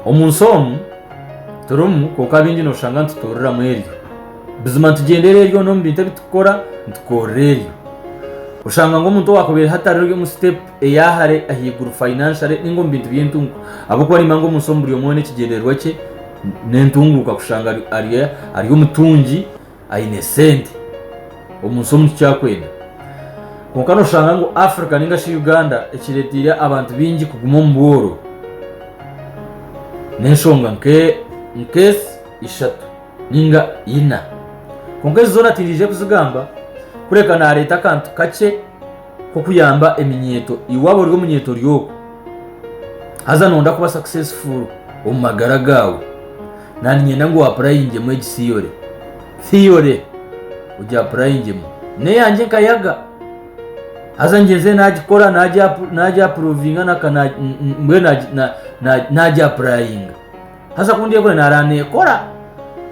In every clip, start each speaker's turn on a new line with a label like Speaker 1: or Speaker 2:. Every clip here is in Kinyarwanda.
Speaker 1: omunsomu turumu koka bingi no shanga ntutorera mweryo bizima tugendere eryo no mbintu bitukora ntukoreryo ushanga ngo umuntu wakobera hatari mu step eyahare ahiguru financial ningo mbintu byentungu abukwa ni mango munsomu buri omone kigenderwa cye nentunguka kushanga ari umutungi ayine sente omunsomu cyakwenda koka no shanga ngo Africa ninga shi Uganda ekiretira abantu bingi kuguma mu bworo neshonga nkesi ishatu ninga ina konkezi zona tirije kuzigamba kureka na leta kantu kace ko kuyamba eminyeto iwabo ryo munyeto ryoko haza nonda kuba successful omagara gawe nani nyenda ngo applyinge mu gisiyore theory ujya applyinge mu ne yanje kayaga haza ngeze najikora najya approvinga nakana mbwe najya applying haza kundiye ko narane kora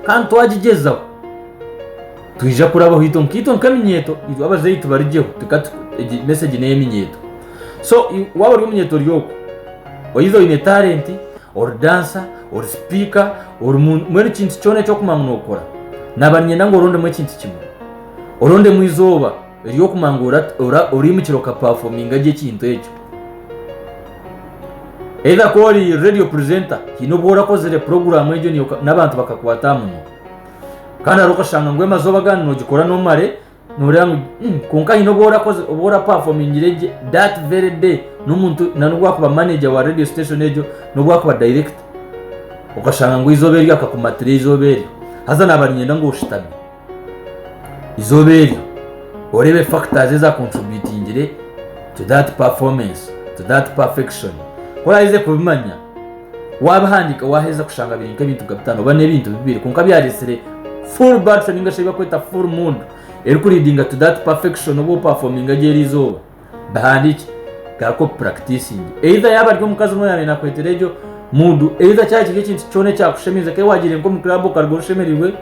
Speaker 1: kantu wajigezaho tuija kuraba hito nkito nkaminyeto izo abazeyi tubarijeho tukatu message ne minyeto so waba uri munyeto ryoko oyizo ine talent or dancer or speaker or mwere kintu cyone cyo kumangura okora nabanyenda ngo ronde mwe kintu kimwe oronde mwizoba ryo kumangura uri mu kiroka performing aje kintu ekyo either kori radio presenter kino bora kozere program ejo niyo nabantu bakakwatamu kandi arokashanga ngwe mazoba gani no gikora no mare norangu konka hino bora koze obora performing reje that very day no muntu nanubwa kuba manager wa radio station ejo nubwa kuba director ukashanga ngo izoberi akakumatire izoberi haza nabanyenda ngo ushitabe izoberi orebe factors za contributing to that performance to that perfection kora ize kubimanya wabahandika waheza kushanga bintu gabitano bane bintu bibiri konka byaresere full battery ninga shiba kweta full mood erikuridinga to that perfection obo performing ageri izoba bahandiki gako practicing either yaba ryo mukazi moya na kweterejo mudu either cyaje kintu cyone cyakushemiza ke wagire ngo mu club kargoshemerirwe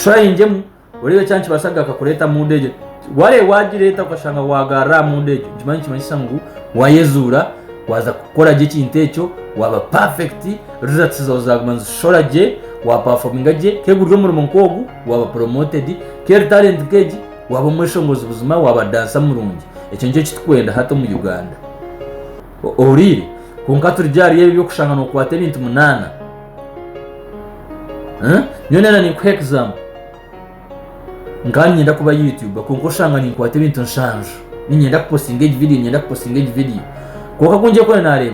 Speaker 1: trying mu urebe cyanci basaga akakureta mu ndege wale wagireta ukashanga wagara mu ndege jimanyi kimanyisa ngo wayezura waza gukora je kintecho waba perfect results zozagmanza shoraje wa performing aje keguryo muri munkogu waba promoted care talent keji waba mweshongoza ubuzima waba dansa murungi ecyo nje kitkwenda hato mu Uganda oriri konka turijari yebi byo kushanga no kwate ibintu munana nyonena ni ku example ngani nyenda kuba YouTube konko shanga ni kwate ibintu nshanjo ni nyenda kupostinga video koka kunje ko nare